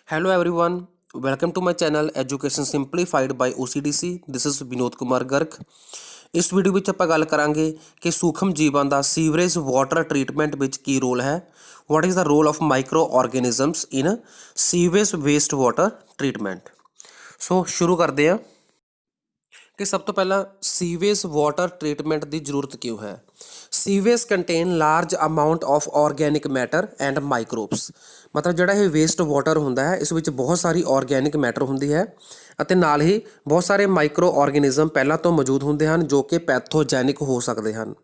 Hello everyone, welcome to my channel Education Simplified by OCDC. This is Vinod Kumar Garg. ਇਸ video ਵਿੱਚ ਆਪਾਂ ਗੱਲ ਕਰਾਂਗੇ ਕਿ ਸੂਖਮ ਜੀਵਾਂ ਦਾ ਸੀਵਰੇਜ ਵਾਟਰ ਟ੍ਰੀਟਮੈਂਟ ਵਿੱਚ ਕੀ ਰੋਲ ਹੈ। What is the role of microorganisms in sewage waste water treatment? ਸੋ ਸ਼ੁਰੂ ਕਰਦੇ ਹਾਂ ਕਿ ਸਭ ਤੋਂ ਪਹਿਲਾਂ ਸੀਵੇਜ ਵਾਟਰ ਟ੍ਰੀਟਮੈਂਟ ਦੀ ਜ਼ਰੂਰਤ ਕਿਉਂ ਹੈ। Sewage contain large amount of organic matter and microbes, ਮਤਲਬ ਜਿਹੜਾ ਇਹ ਵੇਸਟ ਵਾਟਰ ਹੁੰਦਾ ਹੈ ਇਸ ਵਿੱਚ ਬਹੁਤ ਸਾਰੀ ਆਰਗੈਨਿਕ ਮੈਟਰ ਹੁੰਦੀ ਹੈ ਅਤੇ ਨਾਲ ਹੀ ਬਹੁਤ ਸਾਰੇ ਮਾਈਕਰੋ ਆਰਗੈਨਿਜ਼ਮ ਪਹਿਲਾਂ ਤੋਂ ਮੌਜੂਦ ਹੁੰਦੇ ਹਨ ਜੋ ਕਿ ਪੈਥੋਜੈਨਿਕ ਹੋ ਸਕਦੇ ਹਨ।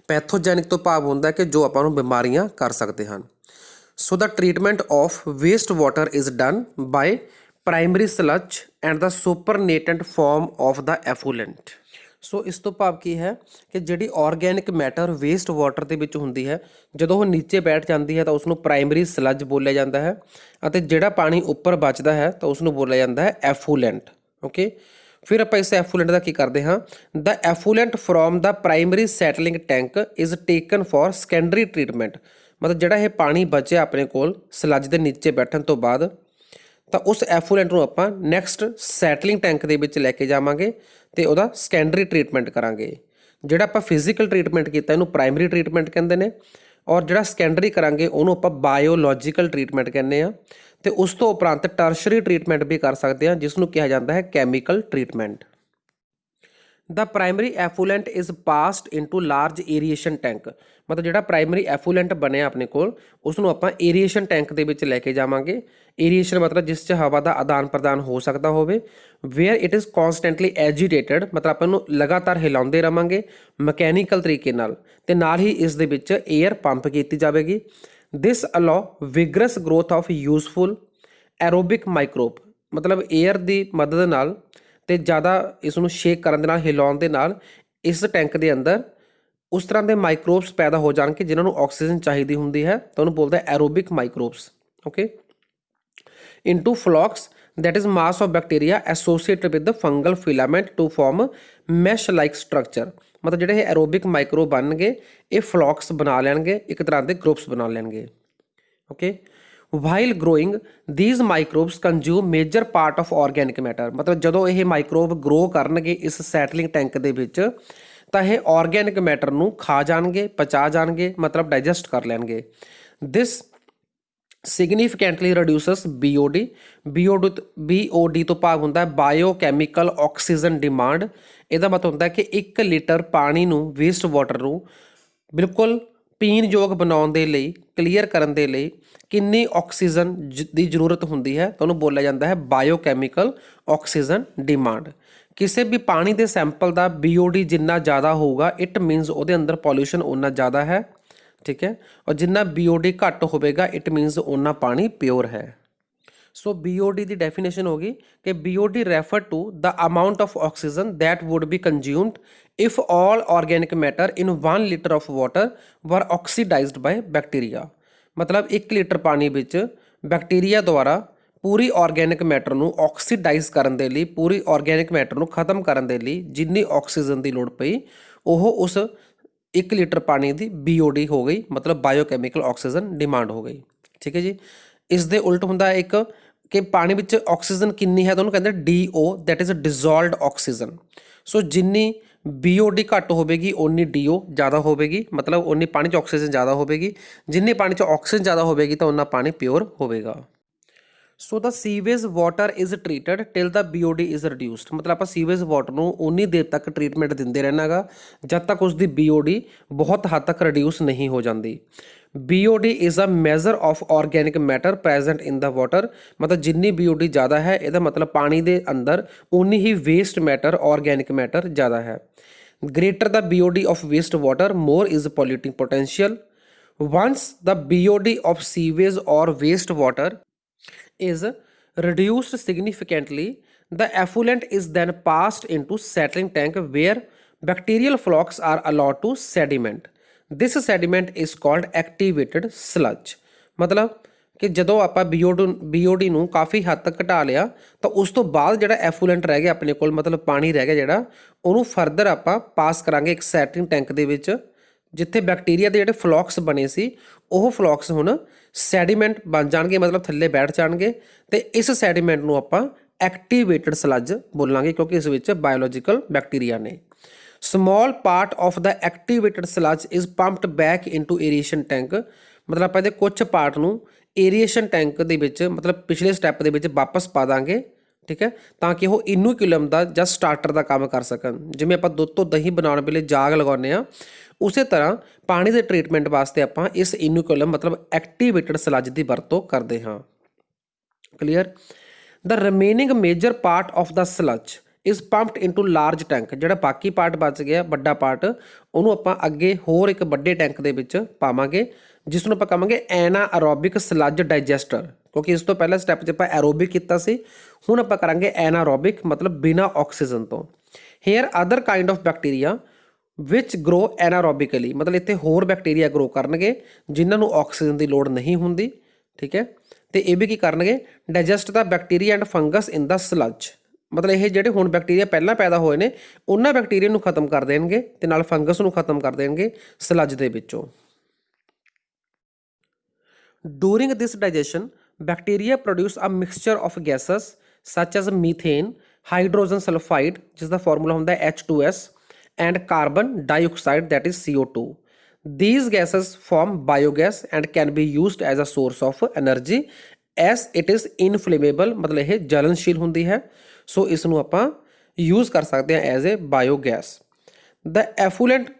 ਪੈਥੋਜੈਨਿਕ ਤੋਂ ਭਾਵ ਹੁੰਦਾ ਕਿ ਜੋ ਆਪਾਂ ਨੂੰ ਬਿਮਾਰੀਆਂ ਕਰ ਸਕਦੇ ਹਨ। ਸੋ the treatment of wastewater is done by primary sludge and the supernatant form of the effluent। ਸੋ ਇਸ ਤੋਂ ਭਾਵ ਕੀ ਹੈ ਕਿ ਜਿਹੜੀ ਆਰਗੈਨਿਕ ਮੈਟਰ ਵੇਸਟ ਵਾਟਰ ਦੇ ਵਿੱਚ ਹੁੰਦੀ ਹੈ ਜਦੋਂ ਉਹ ਨੀਚੇ ਬੈਠ ਜਾਂਦੀ ਹੈ ਤਾਂ ਉਸ ਨੂੰ ਪ੍ਰਾਇਮਰੀ ਸਲੱਜ ਬੋਲਿਆ ਜਾਂਦਾ ਹੈ ਅਤੇ ਜਿਹੜਾ ਪਾਣੀ ਉੱਪਰ ਬਚਦਾ ਹੈ ਤਾਂ ਉਸ ਨੂੰ ਬੋਲਿਆ ਜਾਂਦਾ ਹੈ ਐਫੂਲੈਂਟ। ਓਕੇ, ਫਿਰ ਆਪਾਂ ਇਸ ਐਫੂਲੈਂਟ ਦਾ ਕੀ ਕਰਦੇ ਹਾਂ। The effluent from the primary settling tank is taken for secondary treatment, ਮਤਲਬ ਜਿਹੜਾ ਇਹ ਪਾਣੀ ਬਚਿਆ ਆਪਣੇ ਕੋਲ ਸਲੱਜ ਦੇ ਨੀਚੇ ਬੈਠਣ ਤੋਂ ਬਾਅਦ ਤਾਂ ਉਸ ਐਫੂਲੈਂਟ ਨੂੰ ਆਪਾਂ ਨੈਕਸਟ ਸੈਟਲਿੰਗ ਟੈਂਕ ਦੇ ਵਿੱਚ ਲੈ ਕੇ ਜਾਵਾਂਗੇ ਤੇ ਉਹਦਾ ਸੈਕੰਡਰੀ ਟ੍ਰੀਟਮੈਂਟ ਕਰਾਂਗੇ। ਜਿਹੜਾ ਆਪਾਂ ਫਿਜ਼ੀਕਲ ਟ੍ਰੀਟਮੈਂਟ ਕੀਤਾ ਇਹਨੂੰ ਪ੍ਰਾਇਮਰੀ ਟ੍ਰੀਟਮੈਂਟ ਕਹਿੰਦੇ ਨੇ ਔਰ ਜਿਹੜਾ ਸੈਕੰਡਰੀ ਕਰਾਂਗੇ ਉਹਨੂੰ ਆਪਾਂ ਬਾਇਓਲੋਜੀਕਲ ਟ੍ਰੀਟਮੈਂਟ ਕਹਿੰਦੇ ਆ ਤੇ ਉਸ ਤੋਂ ਉਪਰੰਤ ਟਰਸ਼ਰੀ ਟ੍ਰੀਟਮੈਂਟ ਵੀ ਕਰ ਸਕਦੇ ਆ ਜਿਸ ਨੂੰ ਕਿਹਾ ਜਾਂਦਾ ਹੈ chemical treatment. The primary effluent is passed into large aeration tank, ਮਤਲਬ ਜਿਹੜਾ ਪ੍ਰਾਇਮਰੀ ਐਫੂਲੈਂਟ ਬਣਿਆ ਆਪਣੇ ਕੋਲ ਉਸ ਨੂੰ ਆਪਾਂ ਏਰੀਏਸ਼ਨ ਟੈਂਕ ਦੇ ਵਿੱਚ ਲੈ ਕੇ ਜਾਵਾਂਗੇ। ਏਰੀਏਸ਼ਨ ਮਤਲਬ ਜਿਸ 'ਚ ਹਵਾ ਦਾ ਆਦਾਨ ਪ੍ਰਦਾਨ ਹੋ ਸਕਦਾ ਹੋਵੇ। ਵੇਅਰ ਇਟ ਇਜ਼ ਕੌਨਸਟੈਂਟਲੀ ਐਜੀਟੇਟਡ, ਮਤਲਬ ਆਪਾਂ ਨੂੰ ਲਗਾਤਾਰ ਹਿਲਾਉਂਦੇ ਰਵਾਂਗੇ ਮਕੈਨੀਕਲ ਤਰੀਕੇ ਨਾਲ ਤੇ ਨਾਲ ਹੀ ਇਸ ਦੇ ਵਿੱਚ ਏਅਰ ਪੰਪ ਕੀਤੀ ਜਾਵੇਗੀ। This allows vigorous growth of useful aerobic microbe, ਮਤਲਬ ਏਅਰ ਦੀ ਮਦਦ ਨਾਲ ਤੇ ਜ਼ਿਆਦਾ ਇਸ ਨੂੰ ਸ਼ੇਕ ਕਰਨ ਦੇ ਨਾਲ ਹਿਲਾਉਣ ਦੇ ਨਾਲ ਇਸ ਟੈਂਕ ਦੇ ਅੰਦਰ ਉਸ ਤਰ੍ਹਾਂ ਦੇ ਮਾਈਕਰੋਬਸ ਪੈਦਾ ਹੋ ਜਾਣਗੇ ਜਿਨ੍ਹਾਂ ਨੂੰ ਆਕਸੀਜਨ ਚਾਹੀਦੀ ਹੁੰਦੀ ਹੈ ਤਾਂ ਉਹਨੂੰ ਬੋਲਦਾ aerobic microbes. Okay, into flocs that is mass of bacteria associated with the fungal filament to form mesh like structure, ਮਤਲਬ ਜਿਹੜੇ ਇਹ ਐਰੋਬਿਕ ਮਾਈਕਰੋਬ ਬਣਨਗੇ ਇਹ ਫਲੌਕਸ ਬਣਾ ਲੈਣਗੇ, ਇੱਕ ਤਰ੍ਹਾਂ ਦੇ ਗਰੁੱਪਸ ਬਣਾ ਲੈਣਗੇ। Okay, while growing these microbes consume major part of organic matter, ਮਤਲਬ ਜਦੋਂ ਇਹ ਮਾਈਕਰੋਬ ਗਰੋ ਕਰਨਗੇ ਇਸ ਸੈਟਲਿੰਗ ਟੈਂਕ ਦੇ ਵਿੱਚ ਤਾਂ ਇਹ ਆਰਗੈਨਿਕ ਮੈਟਰ ਨੂੰ ਖਾ ਜਾਣਗੇ, ਪਚਾ ਜਾਣਗੇ, ਮਤਲਬ ਡਾਈਜੈਸਟ ਕਰ ਲੈਣਗੇ। ਦਿਸ ਸਿਗਨੀਫਿਕੈਂਟਲੀ ਰਿਡਿਊਸਸ BOD, BOD ਤੋਂ ਭਾਵ ਹੁੰਦਾ ਹੈ ਬਾਇਓਕੈਮੀਕਲ ਆਕਸੀਜਨ ਡਿਮਾਂਡ। ਇਹਦਾ ਮਤਲਬ ਹੁੰਦਾ ਹੈ ਕਿ 1 ਲੀਟਰ ਪਾਣੀ ਨੂੰ ਵੇਸਟ ਵਾਟਰ ਨੂੰ ਬਿਲਕੁਲ ਪੀਣ ਯੋਗ ਬਣਾਉਣ ਦੇ ਲਈ, ਕਲੀਅਰ ਕਰਨ ਦੇ ਲਈ ਕਿੰਨੀ ਆਕਸੀਜਨ ਦੀ ਜ਼ਰੂਰਤ ਹੁੰਦੀ ਹੈ ਤਾਂ ਉਹਨੂੰ ਬੋਲਿਆ ਜਾਂਦਾ ਹੈ ਬਾਇਓਕੈਮੀਕਲ ਆਕਸੀਜਨ ਡਿਮਾਂਡ। ਕਿਸੇ ਵੀ ਪਾਣੀ ਦੇ ਸੈਂਪਲ ਦਾ BOD ਜਿੰਨਾ ਜ਼ਿਆਦਾ ਹੋਊਗਾ ਇਟ ਮੀਨਸ ਉਹਦੇ ਅੰਦਰ ਪੋਲਿਊਸ਼ਨ ਉਨਾ ਜ਼ਿਆਦਾ ਹੈ, ਠੀਕ ਹੈ, ਔਰ ਜਿੰਨਾ BOD ਘੱਟ ਹੋਵੇਗਾ ਇਟ ਮੀਨਸ ਉਨਾ ਪਾਣੀ ਪਿਓਰ ਹੈ। ਸੋ BOD ਦੀ ਡੈਫੀਨੇਸ਼ਨ ਹੋ ਗਈ ਕਿ BOD refer to the amount of oxygen that would be consumed if all organic matter in 1 litre of water were oxidised by bacteria, ਮਤਲਬ 1 ਲੀਟਰ ਪਾਣੀ ਵਿੱਚ ਬੈਕਟੀਰੀਆ ਦੁਆਰਾ ਪੂਰੀ ਆਰਗੈਨਿਕ ਮੈਟਰ ਨੂੰ ਆਕਸੀਡਾਈਜ਼ ਕਰਨ ਦੇ ਲਈ, ਪੂਰੀ ਆਰਗੈਨਿਕ ਮੈਟਰ ਨੂੰ ਖਤਮ ਕਰਨ ਦੇ ਲਈ ਜਿੰਨੀ ਆਕਸੀਜਨ ਦੀ ਲੋੜ ਪਈ ਉਹ ਉਸ 1 ਲੀਟਰ ਪਾਣੀ ਦੀ BOD ਹੋ ਗਈ, ਮਤਲਬ ਬਾਇਓਕੈਮੀਕਲ ਆਕਸੀਜਨ ਡਿਮਾਂਡ ਹੋ ਗਈ। ਠੀਕ ਹੈ ਜੀ। ਇਸ ਦੇ ਉਲਟ ਹੁੰਦਾ ਇੱਕ ਕਿ ਪਾਣੀ ਵਿੱਚ ਆਕਸੀਜਨ ਕਿੰਨੀ ਹੈ ਤਾਂ ਉਹਨੂੰ ਕਹਿੰਦੇ DO, ਦੈਟ ਇਜ਼ ਡਿਜ਼ੋਲਵਡ ਆਕਸੀਜਨ। ਸੋ ਜਿੰਨੀ BOD ਘੱਟ ਹੋਵੇਗੀ ਓਨੀ DO ਜ਼ਿਆਦਾ ਹੋਵੇਗੀ, ਮਤਲਬ ਓਨੀ ਪਾਣੀ 'ਚ ਆਕਸੀਜਨ ਜ਼ਿਆਦਾ ਹੋਵੇਗੀ। ਜਿੰਨੀ ਪਾਣੀ 'ਚ ਆਕਸੀਜਨ ਜ਼ਿਆਦਾ ਹੋਵੇਗੀ ਤਾਂ ਓਨਾ ਪਾਣੀ ਪਿਓਰ ਹੋਵੇਗਾ। So the sewage water is treated till the BOD is reduced, ਮਤਲਬ ਆਪਾਂ ਸੀਵੇਜ ਵਾਟਰ ਨੂੰ ਉਨੀ ਦੇਰ ਤੱਕ ਟ੍ਰੀਟਮੈਂਟ ਦਿੰਦੇ ਰਹਿਣਾ ਗਾ ਜਦ ਤੱਕ ਉਸ ਦੀ BOD ਬਹੁਤ ਹੱਦ ਤੱਕ ਰਿਡਿਊਸ ਨਹੀਂ ਹੋ ਜਾਂਦੀ। BOD is a measure of organic matter present in the water, ਮਤਲਬ ਜਿੰਨੀ BOD ਜ਼ਿਆਦਾ ਹੈ ਇਹਦਾ ਮਤਲਬ ਪਾਣੀ ਦੇ ਅੰਦਰ ਉਨੀ ਹੀ ਵੇਸਟ ਮੈਟਰ ਆਰਗੈਨਿਕ ਮੈਟਰ ਜ਼ਿਆਦਾ ਹੈ। Greater the BOD of waste water more is polluting potential. Once the BOD of sewage or waste water is reduced significantly, the effluent is then passed into settling tank where bacterial flocks are allowed to sediment. This sediment is called activated sludge, ਮਤਲਬ ਕਿ ਜਦੋਂ ਆਪਾਂ BOD ਨੂੰ ਕਾਫੀ ਹੱਦ ਤੱਕ ਘਟਾ ਲਿਆ ਤਾਂ ਉਸ ਤੋਂ ਬਾਅਦ ਜਿਹੜਾ ਐਫੂਲੈਂਟ ਰਹਿ ਗਿਆ ਆਪਣੇ ਕੋਲ, ਮਤਲਬ ਪਾਣੀ ਰਹਿ ਗਿਆ ਜਿਹੜਾ, ਉਹਨੂੰ ਫਰਦਰ ਆਪਾਂ ਪਾਸ ਕਰਾਂਗੇ ਇੱਕ ਸੈਟਲਿੰਗ ਟੈਂਕ ਦੇ ਵਿੱਚ जिथे बैक्टीरिया के जिहड़े फ्लॉक्स बने सी ਉਹ फ्लॉक्स हुण सैडीमेंट बन जाणगे, मतलब थल्ले बैठ जाणगे ते इस सैडीमेंट नूं आपां एक्टिवेटेड स्लज बोलांगे क्योंकि इस विच बायोलॉजिकल बैक्टीरिया ने। Small part of the activated sludge is pumped back into aeration tank, मतलब आपां इहदे कुछ पार्ट नूं एरीएशन टैंक दे विच मतलब पिछले स्टैप दे विच वापस पा दांगे, ठीक है, ताकि वो इनोकुलम का ਜਾਂ स्टार्टर का काम कर सकन। जिवें आपां दुੱਧ ਤੋਂ दही बनाने वेले जाग लगाउने आ, उसे तरह पानी के ट्रीटमेंट वास्ते आपां इस इनोकुलम मतलब एक्टिवेटेड स्लज की वरतों करते हाँ। Clear. The remaining major part of the sludge is pumped into large tank, जिहड़ा बाकी पार्ट बच गया वड्डा पार्ट ਉਹਨੂੰ ਆਪਾਂ ਅੱਗੇ ਹੋਰ ਇੱਕ ਵੱਡੇ ਟੈਂਕ ਦੇ ਵਿੱਚ ਪਾਵਾਂਗੇ, जिस ਨੂੰ ਆਪਾਂ ਕਹਾਂਗੇ ਐਨਾਰੋबिक स्लज डाइजेस्टर, क्योंकि इस तो पहले स्टैप 'ਚ ਆਪਾਂ एरोबिक ਕੀਤਾ ਸੀ, ਹੁਣ ਆਪਾਂ ਕਰਾਂਗੇ ਐਨਾਰੋबिक मतलब बिना ऑक्सीजन तो। Here other kind of bacteria which grow anaerobically, मतलब इत्थे होर बैक्टीरिया ग्रो करनगे जिन्हां नूं ऑक्सीजन की लोड़ नहीं हुंदी, ठीक है, तो ये भी की करनगे digest the bacteria and fungus in the sludge, मतलब ये ਜਿਹੜੇ ਹੁਣ बैक्टीरिया ਪਹਿਲਾਂ पैदा ਹੋਏ ਨੇ ਉਹਨਾਂ बैक्टीरिया ਨੂੰ ਖਤਮ ਕਰ ਦੇਣਗੇ ਤੇ ਨਾਲ ਫੰਗਸ ਨੂੰ ਖਤਮ ਕਰ ਦੇਣਗੇ ਸਲਜ ਦੇ ਵਿੱਚੋਂ। During this digestion, bacteria produce a mixture of gases such as methane, hydrogen sulfide, which is the formula of the H2S, and carbon dioxide, that is CO2. These gases form biogas and can be used as a source of energy as it is inflammable, मतलब यह जलनशील होती है, सो इसनों आपां use कर सकते हैं as a biogas. The effluent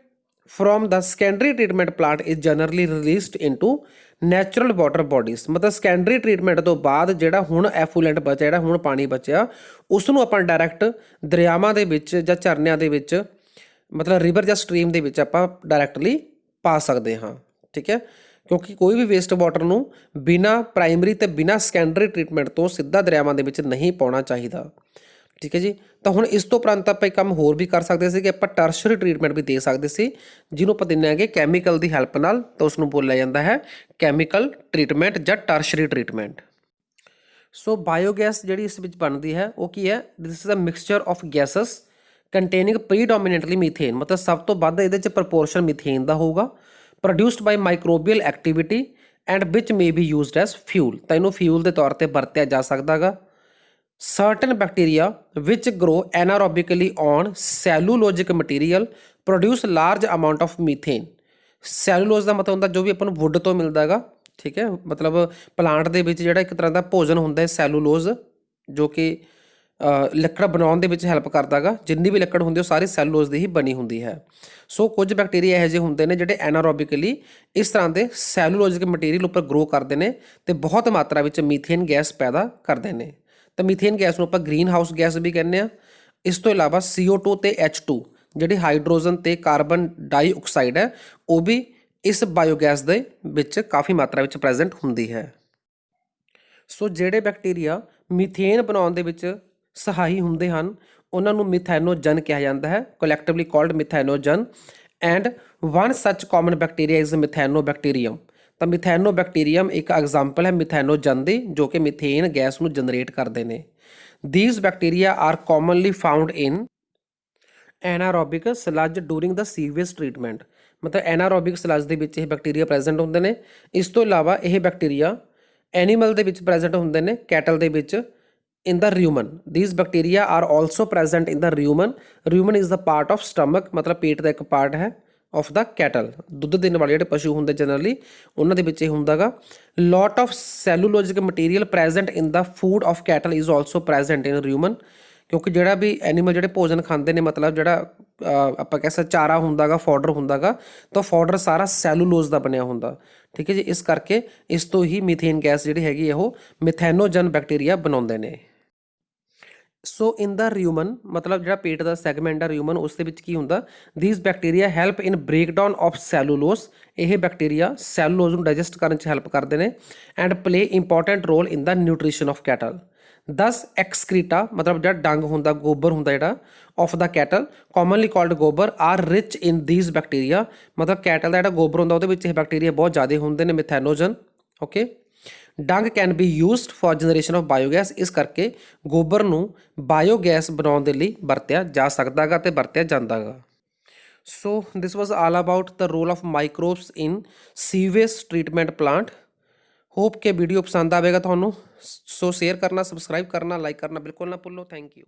from the secondary treatment plant is generally released into natural water bodies, मतलब secondary treatment तो बाद ਜਿਹੜਾ ਹੁਣ ਐਫੂਲੈਂਟ ਬਚਿਆ, ਜਿਹੜਾ ਹੁਣ ਪਾਣੀ ਬਚਿਆ, ਉਸ ਨੂੰ ਆਪਾਂ ਡਾਇਰੈਕਟ ਦਰਿਆਵਾਂ ਦੇ ਵਿੱਚ ਜਾਂ ਝਰਨਿਆਂ ਦੇ ਵਿੱਚ मतलब ਰਿਵਰ ਜਾਂ ਸਟਰੀਮ ਦੇ ਵਿੱਚ ਆਪਾਂ ਡਾਇਰੈਕਟਲੀ ਪਾ ਸਕਦੇ ਹਾਂ, ਠੀਕ ਹੈ, ਕਿਉਂਕਿ ਕੋਈ ਵੀ ਵੇਸਟ ਵਾਟਰ ਨੂੰ ਬਿਨਾ ਪ੍ਰਾਇਮਰੀ ਤੇ ਬਿਨਾ ਸੈਕੰਡਰੀ ਟ੍ਰੀਟਮੈਂਟ ਤੋਂ ਸਿੱਧਾ ਦਰਿਆਵਾਂ ਦੇ ਵਿੱਚ ਨਹੀਂ ਪਾਉਣਾ ਚਾਹੀਦਾ, ठीक है जी। तो हुण इस तो उपरंत आप एक काम होर भी कर सकते सी कि आप टर्शरी ट्रीटमेंट भी दे सकते सी, जिन्हों आप दिंदे हांगे कैमिकल की हैल्प नाल, तो उसनूं बोलिया जाता है कैमिकल ट्रीटमेंट या टर्शरी ट्रीटमेंट। सो बायोगैस जिहड़ी इस विच बनदी है वो की है, this is a mixture of gases containing predominantly methane, मतलब सब तो वध इहदे च प्रपोर्शन मीथेन का होगा, produced by microbial activity and which may be used as fuel, तो इहनूं फ्यूल के तौर पर वरत्या जा सकदा गा। Certain bacteria which grow anaerobically on cellulosic material produce large amount of methane। Cellulose का मतलब होंदा जो भी अपन वुड तो मिलता है, ठीक है, मतलब प्लांट के विच जिहड़ा एक तरह का भोजन होंदा है सैलूलोज, जो कि ਲੱਕੜ ਬਣਾਉਣ ਦੇ ਵਿੱਚ ਹੈਲਪ ਕਰਦਾ ਗਾ। ਜਿੰਨੀ ਵੀ ਲੱਕੜ ਹੁੰਦੀ ਉਹ ਸਾਰੀ ਸੈਲੂਲੋਜ਼ ਦੀ ਹੀ ਬਣੀ ਹੁੰਦੀ ਹੈ। ਸੋ ਕੁਝ ਬੈਕਟੀਰੀਆ ਇਹੋ ਜਿਹੇ ਹੁੰਦੇ ਨੇ ਜਿਹੜੇ ਐਨਾਰੋਬਿਕਲੀ ਇਸ ਤਰ੍ਹਾਂ ਦੇ ਸੈਲੂਲੋਜਿਕ ਮਟੀਰੀਅਲ ਉੱਪਰ ਗਰੋ ਕਰਦੇ ਨੇ ਤੇ ਬਹੁਤ ਮਾਤਰਾ ਵਿੱਚ ਮੀਥੇਨ ਗੈਸ ਪੈਦਾ ਕਰਦੇ ਨੇ। ਤਾਂ ਮੀਥੇਨ ਗੈਸ ਨੂੰ ਆਪਾਂ ਗ੍ਰੀਨ ਹਾਊਸ ਗੈਸ ਵੀ ਕਹਿੰਦੇ ਆ। ਇਸ ਤੋਂ ਇਲਾਵਾ CO2 ਤੇ H2 ਜਿਹੜੀ ਹਾਈਡਰੋਜਨ ਤੇ ਕਾਰਬਨ ਡਾਈਆਕਸਾਈਡ ਹੈ ਉਹ ਵੀ ਇਸ ਬਾਇਓਗੈਸ ਦੇ ਵਿੱਚ ਕਾਫੀ ਮਾਤਰਾ ਵਿੱਚ ਪ੍ਰੈਜ਼ੈਂਟ ਹੁੰਦੀ ਹੈ। ਸੋ ਜਿਹੜੇ ਬੈਕਟੀਰੀਆ ਮੀਥੇਨ ਬਣਾਉਣ ਦੇ ਵਿੱਚ ਸਹਾਈ ਹੁੰਦੇ ਹਨ ਉਹਨਾਂ ਨੂੰ ਮਿਥੈਨੋਜਨ ਕਿਹਾ ਜਾਂਦਾ ਹੈ, ਕਲੈਕਟਿਵਲੀ ਕਾਲਡ ਮਿਥੈਨੋਜਨ। ਐਂਡ ਵਨ ਸੱਚ ਕਾਮਨ ਬੈਕਟੀਰੀਆ ਇਜ਼ ਮਿਥੈਨੋਬੈਕਟੀਰੀਅਮ। ਤਾਂ ਮਿਥੈਨੋਬੈਕਟੀਰੀਅਮ ਇੱਕ ਐਗਜ਼ਾਮਪਲ ਹੈ ਮਿਥੈਨੋਜਨ ਦੀ, ਜੋ ਕਿ ਮਿਥੇਨ ਗੈਸ ਨੂੰ ਜਨਰੇਟ ਕਰਦੇ ਨੇ। These bacteria are commonly found in anaerobic sludge during the sewage treatment. ਮਤਲਬ ਐਨਾਰੋਬਿਕ ਸਲੱਜ ਦੇ ਵਿੱਚ ਇਹ ਬੈਕਟੀਰੀਆ ਪ੍ਰੈਜ਼ੈਂਟ ਹੁੰਦੇ ਨੇ। ਇਸ ਤੋਂ ਇਲਾਵਾ ਇਹ ਬੈਕਟੀਰੀਆ ਐਨੀਮਲ ਦੇ ਵਿੱਚ ਪ੍ਰੈਜ਼ੈਂਟ ਹੁੰਦੇ ਨੇ, ਕੈਟਲ ਦੇ ਵਿੱਚ। in the rumen, these bacteria are also present in the rumen। rumen is the part of stomach, मतलब पेट का एक पार्ट है of the cattle। दुध देने वाले ਜਿਹੜੇ ਪਸ਼ੂ ਹੁੰਦੇ ਜਨਰਲੀ ਉਹਨਾਂ ਦੇ ਵਿੱਚ ਇਹ ਹੁੰਦਾ ਗਾ। lot of cellulosic material present in the food of cattle is also present in rumen। ਕਿਉਂਕਿ ਜਿਹੜਾ ਵੀ ਐਨੀਮਲ ਜਿਹੜੇ ਭੋਜਨ ਖਾਂਦੇ ਨੇ, ਮਤਲਬ ਜਿਹੜਾ ਆਪਾਂ ਕਹਿ ਸਕਦੇ ਚਾਰਾ ਹੁੰਦਾ ਗਾ, ਫੋਡਰ ਹੁੰਦਾ ਗਾ, ਤਾਂ ਫੋਡਰ ਸਾਰਾ ਸੈਲੂਲੋਜ਼ ਦਾ ਬਣਿਆ ਹੁੰਦਾ, ਠੀਕ ਹੈ ਜੀ। ਇਸ ਕਰਕੇ ਇਸ ਤੋਂ ਹੀ ਮੀਥੇਨ ਗੈਸ ਜਿਹੜੀ ਹੈਗੀ ਉਹ ਮਿਥੈਨੋਜਨ ਬੈਕਟੀਰੀਆ ਬਣਾਉਂਦੇ ਨੇ। ਸੋ ਇਨ ਦਾ ਰਿਊਮਨ, ਮਤਲਬ ਜਿਹੜਾ ਪੇਟ ਦਾ ਸੈਗਮੈਂਟ ਆ ਰਿਊਮਨ, ਉਸ ਦੇ ਵਿੱਚ ਕੀ ਹੁੰਦਾ, these bacteria help in breakdown of cellulose. ਇਹ ਬੈਕਟੀਰੀਆ ਸੈਲੂਲੋਜ਼ ਨੂੰ ਡਾਈਜੈਸਟ ਕਰਨ 'ਚ ਹੈਲਪ ਕਰਦੇ ਨੇ। And play important role in the nutrition of cattle. Thus excreta, ਮਤਲਬ ਜਿਹੜਾ ਡੰਗ ਹੁੰਦਾ, ਗੋਬਰ ਹੁੰਦਾ ਜਿਹੜਾ of the cattle, commonly called gobar, are rich in these bacteria. ਮਤਲਬ ਕੈਟਲ ਦਾ ਜਿਹੜਾ ਗੋਬਰ ਹੁੰਦਾ ਉਹਦੇ ਵਿੱਚ ਇਹ ਬੈਕਟੀਰੀਆ ਬਹੁਤ ਜ਼ਿਆਦਾ ਹੁੰਦੇ ਨੇ, ਮਿਥੈਨੋਜਨ। ਓਕੇ। ਡੰਗ can be used for generation of biogas. ਇਸ ਕਰਕੇ ਗੋਬਰ ਨੂੰ ਬਾਇਓਗੈਸ ਬਣਾਉਣ ਦੇ ਲਈ ਵਰਤਿਆ ਜਾ ਸਕਦਾ ਗਾ ਤੇ ਵਰਤਿਆ ਜਾਂਦਾ ਗਾ। So this was all about the role of microbes in sewage treatment plant. Hope के वीडियो पसंद आएगा ਤੁਹਾਨੂੰ। सो शेयर करना, सब्सक्राइब करना, लाइक करना बिल्कुल ना भूलो। Thank you.